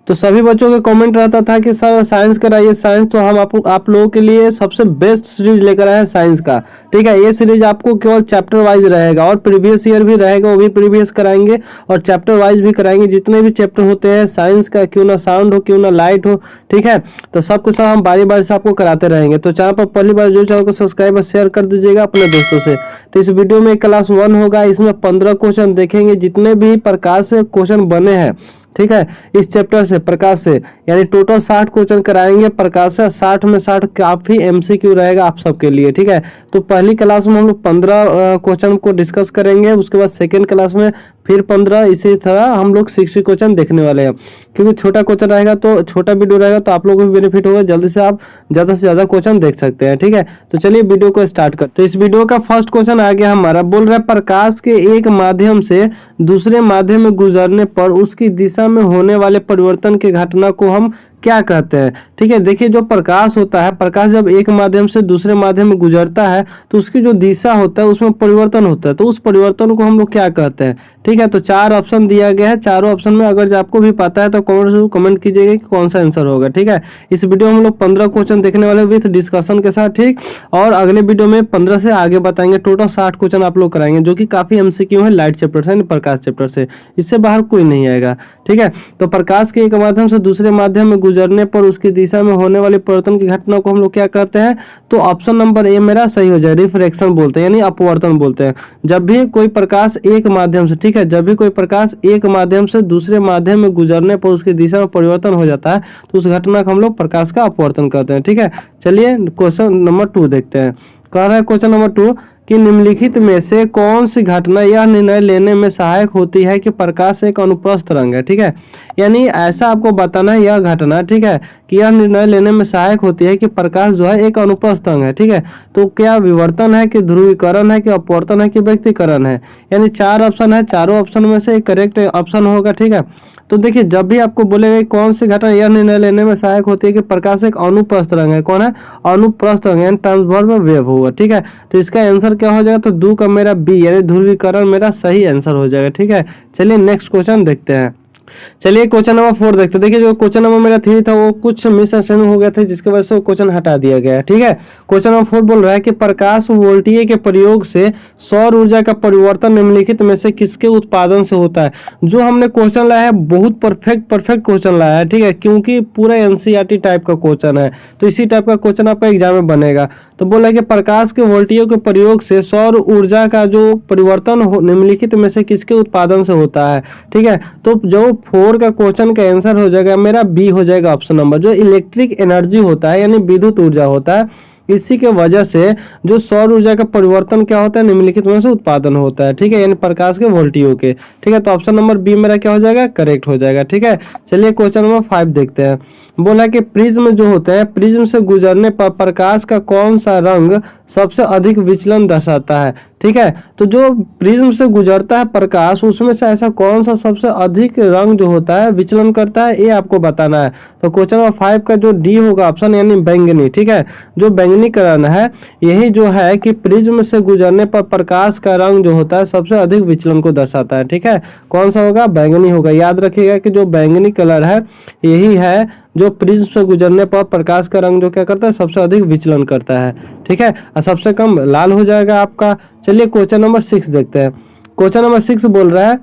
तो सभी बच्चों का कमेंट रहता था कि सर साइंस कराइए साइंस, तो हम आप लोगों के लिए सबसे बेस्ट सीरीज लेकर आए हैं साइंस का। ठीक है, ये सीरीज आपको केवल चैप्टर वाइज रहेगा और प्रीवियस ईयर भी रहेगा, वो भी प्रीवियस कराएंगे और चैप्टर वाइज भी कराएंगे। जितने भी चैप्टर होते हैं साइंस का, क्यों ना साउंड हो क्यों ना लाइट हो, ठीक है, तो सबके सब हम बारी बारी से आपको कराते रहेंगे। तो चैनल पर पहली बार जो चैनल को सब्सक्राइब और शेयर कर दीजिएगा अपने दोस्तों से। तो इस वीडियो में क्लास 1 होगा, इसमें 15 क्वेश्चन देखेंगे, जितने भी प्रकार से क्वेश्चन बने हैं, ठीक है, इस चैप्टर से प्रकाश से, यानी टोटल 60 क्वेश्चन कराएंगे प्रकाश से। 60 में 60 काफी एमसीक्यू रहेगा आप सबके लिए। ठीक है, तो पहली क्लास में हम लोग 15 क्वेश्चन को डिस्कस करेंगे, उसके बाद सेकेंड क्लास में फिर 15, इसी तरह हम लोग 60 क्वेश्चन देखने वाले हैं। क्योंकि छोटा क्वेश्चन रहेगा तो छोटा वीडियो रहेगा तो आप लोगों को भी बेनिफिट होगा, जल्दी से आप ज्यादा से ज्यादा क्वेश्चन देख सकते हैं। ठीक है, तो चलिए वीडियो को स्टार्ट करते हैं। तो इस वीडियो का फर्स्ट क्वेश्चन आ गया हमारा, बोल रहा है प्रकाश के एक माध्यम से दूसरे माध्यम में गुजरने पर उसकी दिशा में होने वाले परिवर्तन की घटना को हम क्या कहते हैं। ठीक है, देखिए जो प्रकाश होता है, प्रकाश जब एक माध्यम से दूसरे माध्यम में गुजरता है तो उसकी जो दिशा होता है उसमें परिवर्तन होता है, तो उस परिवर्तन को हम लोग क्या कहते हैं। ठीक है, तो 4 ऑप्शन दिया गया है, चारों ऑप्शन में अगर आपको भी पता है तो कमेंट कीजिएगा कि कौन सा आंसर होगा। ठीक है, इस वीडियो में हम लोग 15 क्वेश्चन देखने वाले विथ डिस्कशन के साथ। ठीक, और अगले वीडियो में 15 से आगे बताएंगे, टोटल 60 क्वेश्चन आप लोग कराएंगे, जो कि काफी एमसीक्यू है लाइट चैप्टर से, प्रकाश चैप्टर से, इससे बाहर कोई नहीं आएगा। ठीक है, तो प्रकाश के एक माध्यम से दूसरे माध्यम में गुजरने पर उसकी दिशा में होने वाले परिवर्तन की घटना को हम लोग क्या कहते हैं। तो ऑप्शन नंबर ए मेरा सही हो जाए, रिफ्रैक्शन बोलते हैं, यानी अपवर्तन बोलते हैं। जब भी कोई प्रकाश एक माध्यम से, ठीक है, जब भी कोई प्रकाश एक माध्यम से दूसरे माध्यम में गुजरने पर उसकी दिशा में परिवर्तन हो जाता है तो उस घटना को हम लोग प्रकाश का अपवर्तन कहते हैं। ठीक है, चलिए क्वेश्चन नंबर 2 देखते हैं। कह रहा है क्वेश्चन नंबर 2 कि निम्नलिखित में से कौन सी घटना यह निर्णय लेने में सहायक होती है कि प्रकाश एक अनुप्रस्थ रंग है। ठीक है, यानी ऐसा आपको बताना है यह घटना, ठीक है, कि यह निर्णय लेने में सहायक होती है कि प्रकाश जो है एक अनुप्रस्थ रंग है। ठीक है, तो क्या विवर्तन है कि ध्रुवीकरण है कि अपवर्तन है कि व्यक्तीकरण है। यानी 4 ऑप्शन है, चारों ऑप्शन में से एक करेक्ट ऑप्शन होगा। ठीक है, तो देखिए जब भी आपको बोलेगा कौन सी घटना यह निर्णय लेने में सहायक होती है कि प्रकाश एक अनुप्रस्थ रंग है, कौन है, अनुप्रस्थ रंग, यानी ट्रांसफॉर्म वेव होगा। ठीक है, तो इसका आंसर क्या हो जाएगा, तो 2 का मेरा बी यानी ध्रुवीकरण मेरा सही आंसर हो जाएगा। ठीक है, चलिए नेक्स्ट क्वेश्चन देखते हैं। चलिए क्वेश्चन नंबर 4 देखते हैं। देखिए जो क्वेश्चन नंबर मेरा 3 था वो कुछ मिसअंडरस्टैंडिंग हो गया था, जिसकी वजह से वो क्वेश्चन हटा दिया गया है। ठीक है, क्वेश्चन नंबर 4 बोल रहा है कि प्रकाश वोल्टीय के प्रयोग से सौर ऊर्जा का परिवर्तन निम्नलिखित में से किसके उत्पादन से होता है। जो हमने क्वेश्चन लाया है बहुत परफेक्ट क्वेश्चन लाया है। ठीक है, क्योंकि पूरा एनसीईआरटी टाइप का क्वेश्चन है, तो इसी टाइप का क्वेश्चन आपका एग्जाम में बनेगा। तो बोला कि प्रकाश के वोल्टियों के प्रयोग से सौर ऊर्जा का जो परिवर्तन निम्नलिखित में से किसके उत्पादन से होता है। ठीक है, तो जो 4 का क्वेश्चन का आंसर हो जाएगा मेरा बी हो जाएगा ऑप्शन नंबर, जो इलेक्ट्रिक एनर्जी होता है यानी विद्युत ऊर्जा होता है, इसी के वजह से जो सौर ऊर्जा का परिवर्तन क्या होता है निम्नलिखित में से उत्पादन होता है। ठीक है, यानी प्रकाश के वोल्टियों के। ठीक है, तो ऑप्शन नंबर बी मेरा क्या हो जाएगा, करेक्ट हो जाएगा। ठीक है, चलिए क्वेश्चन नंबर 5 देखते हैं। बोला कि प्रिज्म जो होते हैं, प्रिज्म से गुजरने पर प्रकाश का कौन सा रंग सबसे अधिक विचलन दर्शाता है। ठीक है, तो जो प्रिज्म से गुजरता है प्रकाश उसमें से ऐसा कौन सा सबसे अधिक रंग जो होता है विचलन करता है, ये आपको बताना है। तो क्वेश्चन नंबर 5 का जो डी होगा ऑप्शन यानी बैंगनी। ठीक है, जो बैंगनीकरण है यही जो है कि प्रिज्म से गुजरने पर प्रकाश का रंग जो होता है सबसे अधिक विचलन को दर्शाता है। ठीक है, कौन सा होगा, बैंगनी होगा। याद रखिएगा कि जो बैंगनी कलर है यही है जो प्रिज्म से गुजरने पर प्रकाश का रंग जो क्या करता है सबसे अधिक विचलन करता है। ठीक है, और सबसे कम लाल हो जाएगा आपका। चलिए क्वेश्चन नंबर 6 देखते हैं। क्वेश्चन नंबर 6 बोल रहा है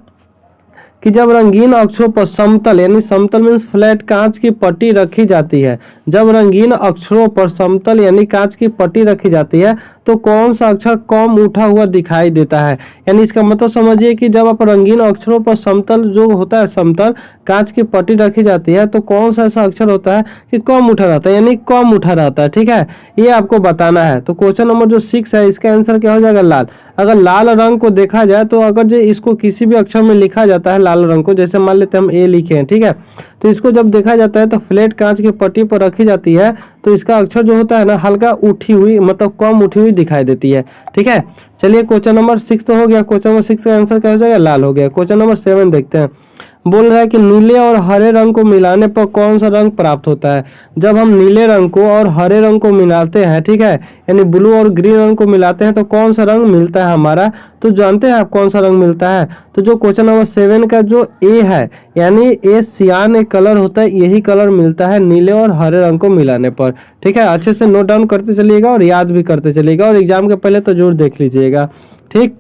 कि जब रंगीन अक्षरों पर समतल यानी समतल मीन्स फ्लैट कांच की पट्टी रखी जाती है, जब रंगीन अक्षरों पर समतल यानी कांच की पट्टी रखी जाती है तो कौन सा अक्षर कम उठा हुआ दिखाई देता है। यानी इसका मतलब समझिए कि जब आप रंगीन अक्षरों पर समतल जो होता है समतल कांच की पट्टी रखी जाती है तो कौन सा ऐसा अक्षर होता है कि कम उठा रहता है, यानी कम उठा रहता है। ठीक है, ये आपको बताना है। तो क्वेश्चन नंबर जो 6 है इसका आंसर क्या हो जाएगा, लाल। अगर लाल रंग को देखा जाए तो अगर जो इसको किसी भी अक्षर में लिखा जाता है लाल रंग को, जैसे मान लेते हैं हम ए लिखे हैं, ठीक है, तो इसको जब देखा जाता है तो फ्लैट कांच की पट्टी पर रखी जाती है तो इसका अक्षर जो होता है ना हल्का उठी हुई मतलब कम उठी हुई दिखाई देती है। ठीक है, चलिए क्वेश्चन नंबर 6 तो हो गया, क्वेश्चन नंबर 6 का आंसर क्या हो जाएगा, लाल हो गया। क्वेश्चन नंबर 7 देखते हैं। बोल रहा है कि नीले और हरे रंग को मिलाने पर कौन सा रंग प्राप्त होता है। जब हम नीले रंग को और हरे रंग को मिलाते हैं, ठीक है, यानी ब्लू और ग्रीन रंग को मिलाते हैं तो कौन सा रंग मिलता है हमारा, तो जानते हैं आप कौन सा रंग मिलता है। तो जो क्वेश्चन नंबर 7 का जो ए है, यानी ए सियान एक कलर होता है, यही कलर मिलता है नीले और हरे रंग को मिलाने पर। ठीक है, अच्छे से नोट डाउन करते चलिएगा और याद भी करते चलिएगा और एग्जाम के पहले तो जरूर देख लीजिएगा। ठीक,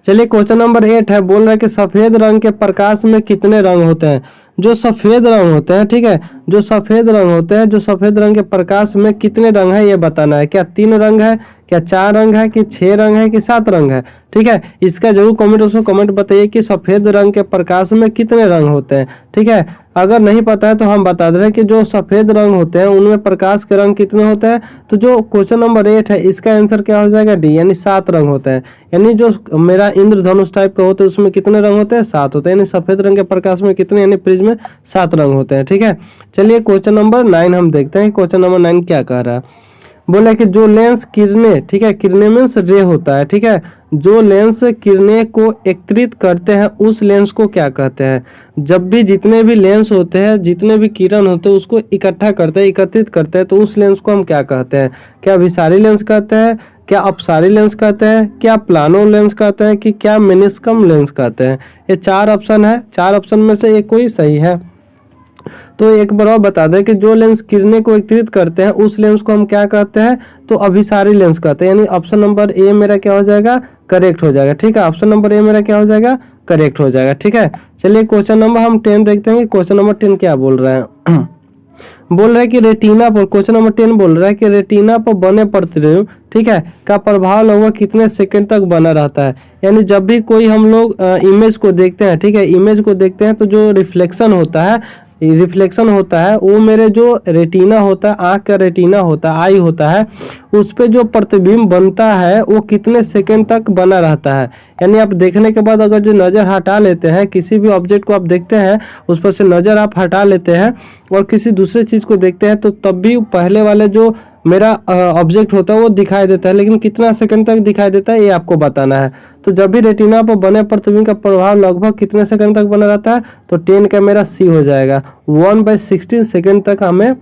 चलिए क्वेश्चन नंबर 8 है। बोल रहा है कि सफेद रंग के प्रकाश में कितने रंग होते हैं। जो सफेद रंग होते हैं, ठीक है, जो सफेद रंग होते हैं, जो सफेद रंग के प्रकाश में कितने रंग है ये बताना है। क्या 3 रंग है, क्या 4 रंग है, कि 6 रंग है, कि 7 रंग है। ठीक है, इसका जरूर कमेंट बताइए कि सफेद रंग के प्रकाश में कितने रंग होते हैं। ठीक है, अगर नहीं पता है तो हम बता दे रहे हैं कि जो सफेद रंग होते हैं उनमें प्रकाश के रंग कितने होते हैं। तो जो क्वेश्चन नंबर 8 है इसका आंसर क्या हो जाएगा, डी, यानी 7 रंग होते हैं। यानी जो मेरा इंद्रधनुष टाइप का होता है उसमें कितने रंग होते हैं, 7 होते हैं। यानी सफेद रंग के प्रकाश में कितने, यानी प्रिज्म में 7 रंग होते हैं। ठीक है, चलिए क्वेश्चन नंबर 9 हम देखते हैं। क्वेश्चन नंबर 9 क्या कह रहा है। बोला कि जो लेंस किरणें, ठीक है, किरणें मीन्स रे होता है। ठीक है, जो लेंस किरणें को एकत्रित करते हैं उस लेंस को क्या कहते हैं। जब भी जितने भी लेंस होते हैं, जितने भी किरण होते हैं उसको इकट्ठा करते हैं, एकत्रित करते हैं, तो उस लेंस को हम क्या कहते हैं। क्या अभिसारी लेंस कहते हैं, क्या अपसारी लेंस कहते हैं, क्या प्लानो लेंस कहते हैं, कि क्या मेनिस्कम लेंस कहते हैं। ये 4 ऑप्शन है, 4 ऑप्शन में से एक कोई सही है। तो एक बार और बता दें कि जो लेंस किरणें को एकत्रित करते हैं उस लेंस को हम क्या कहते हैं, तो अभिसारी लेंस कहते हैं। यानी ऑप्शन नंबर ए मेरा क्या हो जाएगा, करेक्ट हो जाएगा। ठीक है, ऑप्शन नंबर ए मेरा क्या हो जाएगा, करेक्ट हो जाएगा। ठीक है, चलिए क्वेश्चन नंबर हम 10 देखते हैं कि क्वेश्चन नंबर 10 क्या बोल रहा है। बोल रहा है कि रेटिना पर, क्वेश्चन नंबर 10 बोल रहा है कि रेटिना पर बने प्रतिबिंब, ठीक है, का प्रभाव लगभग कितने सेकंड तक बना रहता है। यानी जब भी कोई हम लोग इमेज को देखते हैं, ठीक है, इमेज को देखते हैं तो जो रिफ्लेक्शन होता है वो मेरे जो रेटिना होता है, आंख का रेटिना होता है, आई होता है, उस पे जो प्रतिबिंब बनता है वो कितने सेकंड तक बना रहता है। यानी आप देखने के बाद अगर जो नज़र हटा लेते हैं, किसी भी ऑब्जेक्ट को आप देखते हैं उस पर से नज़र आप हटा लेते हैं और किसी दूसरे चीज़ को देखते हैं तो तब भी पहले वाले जो मेरा ऑब्जेक्ट होता है वो दिखाई देता है, लेकिन कितना सेकंड तक दिखाई देता है ये आपको बताना है। तो जब भी रेटिना पर बने प्रतिबिंब का प्रभाव लगभग कितने सेकंड तक बना रहता है, तो 10 का मेरा सी हो जाएगा। 1/16 सेकंड तक हमें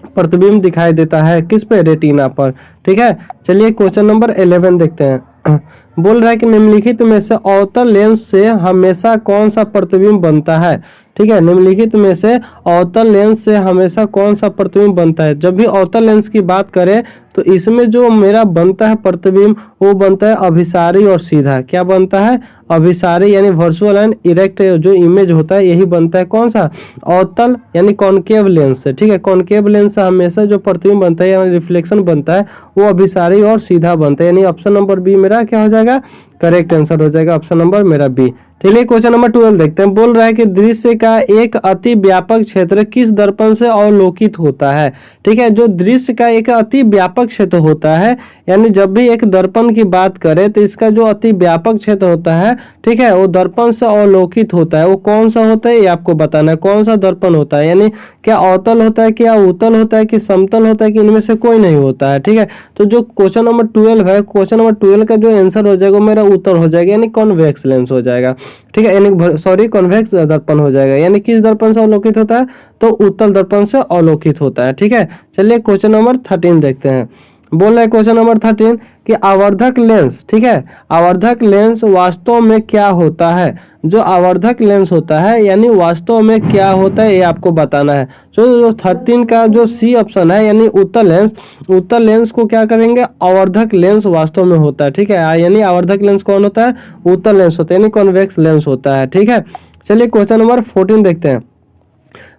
प्रतिबिंब दिखाई देता है, किस पे, रेटिना पर। ठीक है, चलिए क्वेश्चन नंबर 11 देखते हैं। बोल रहा है कि निम्नलिखित में से अवतल लेंस से हमेशा कौन सा प्रतिबिंब बनता है। ठीक है, निम्नलिखित में से अवतल लेंस से हमेशा कौन सा प्रतिबिंब बनता है। जब भी अवतल लेंस की बात करें तो इसमें जो मेरा बनता है प्रतिबिंब वो बनता है अभिसारी और सीधा। क्या बनता है, अभिसारी यानी वर्चुअल एंड इरेक्ट जो इमेज होता है यही बनता है कौन सा, अवतल यानी कॉनकेव लेंस से। ठीक है, कॉनकेव लेंस से हमेशा जो प्रतिबिंब बनता है यानी रिफ्लेक्शन बनता है वो अभिसारी और सीधा बनता है। यानी ऑप्शन नंबर बी मेरा क्या हो जाएगा, करेक्ट आंसर हो जाएगा, ऑप्शन नंबर मेरा बी। चलिए क्वेश्चन नंबर 12 देखते हैं। बोल रहा है कि दृश्य का एक अति व्यापक क्षेत्र किस दर्पण से अवलोकित होता है। ठीक है, जो दृश्य का एक अति व्यापक क्षेत्र होता है, यानी जब भी एक दर्पण की बात करें तो इसका जो अति व्यापक क्षेत्र होता है, ठीक है, वो दर्पण से अवलोकित होता है। वो कौन सा होता है ये आपको बताना है, कौन सा दर्पण होता है। यानी क्या अवतल होता है, क्या उत्तल होता है, कि समतल होता है, कि इनमें से कोई नहीं होता है। ठीक है, तो जो क्वेश्चन नंबर 12 है, क्वेश्चन नंबर 12 का जो आंसर हो जाएगा मेरा उत्तर हो जाएगा, यानी कॉन्वेक्स लेंस हो जाएगा। ठीक है, यानी सॉरी कॉन्वेक्स दर्पण हो जाएगा। यानी किस दर्पण से अवलोकित होता है, तो उत्तल दर्पण से अवलोकित होता है। ठीक है, चलिए क्वेश्चन नंबर 13 देखते हैं। बोल रहा है क्वेश्चन नंबर 13 कि आवर्धक लेंस, ठीक है, आवर्धक लेंस वास्तव में क्या होता है। जो आवर्धक लेंस होता है यानी वास्तव में क्या होता है ये आपको बताना है। जो 13 का जो सी ऑप्शन है यानी उत्तल लेंस को क्या करेंगे, आवर्धक लेंस वास्तव में होता है। ठीक है, यानी आवर्धक लेंस कौन होता है, उत्तल लेंस होता है, यानी कॉन्वेक्स लेंस होता है। ठीक है, चलिए क्वेश्चन नंबर 14 देखते हैं।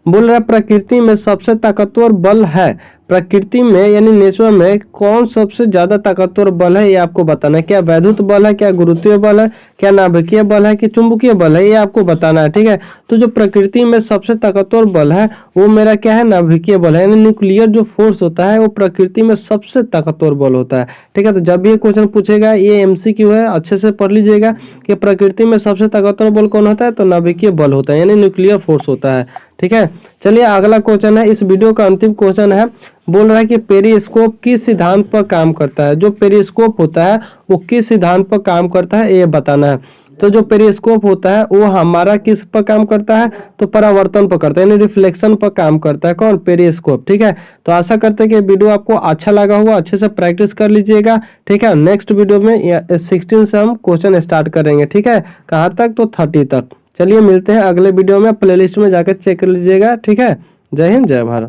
बोल रहा है प्रकृति में सबसे ताकतवर बल है, प्रकृति में यानी नेचर में कौन सबसे ज्यादा ताकतवर बल है ये आपको बताना है। क्या वैद्युत बल है, क्या गुरुत्वीय बल है, क्या नाभिकीय बल है, कि चुंबकीय बल है, ये आपको बताना है। ठीक है, तो जो प्रकृति में सबसे ताकतवर बल है वो मेरा क्या है, नाभिकीय बल है। यानी न्यूक्लियर जो फोर्स होता है वो प्रकृति में सबसे ताकतवर बल होता है। ठीक है, तो जब भी ये क्वेश्चन पूछेगा ये MCQ है, अच्छे से पढ़ लीजिएगा कि प्रकृति में सबसे ताकतवर बल कौन होता है, तो नाभिकीय बल होता है, यानी न्यूक्लियर फोर्स होता है। ठीक है, चलिए अगला क्वेश्चन है, इस वीडियो का अंतिम क्वेश्चन है। बोल रहा है कि पेरिस्कोप किस सिद्धांत पर काम करता है। जो पेरिस्कोप होता है वो किस सिद्धांत पर काम करता है ये बताना है। तो जो पेरिस्कोप होता है वो हमारा किस पर काम करता है, तो परावर्तन पर करता है, यानी रिफ्लेक्शन पर काम करता है। कौन? पेरिस्कोप। ठीक है, तो आशा करते हैं कि वीडियो आपको अच्छा लगा होगा, अच्छे से प्रैक्टिस कर लीजिएगा। ठीक है, नेक्स्ट वीडियो में 16 से हम क्वेश्चन स्टार्ट करेंगे। ठीक है, कहाँ तक? तो 30 तक। चलिए मिलते हैं अगले वीडियो में, प्लेलिस्ट में जाकर चेक कर लीजिएगा। ठीक है, जय हिंद, जय भारत।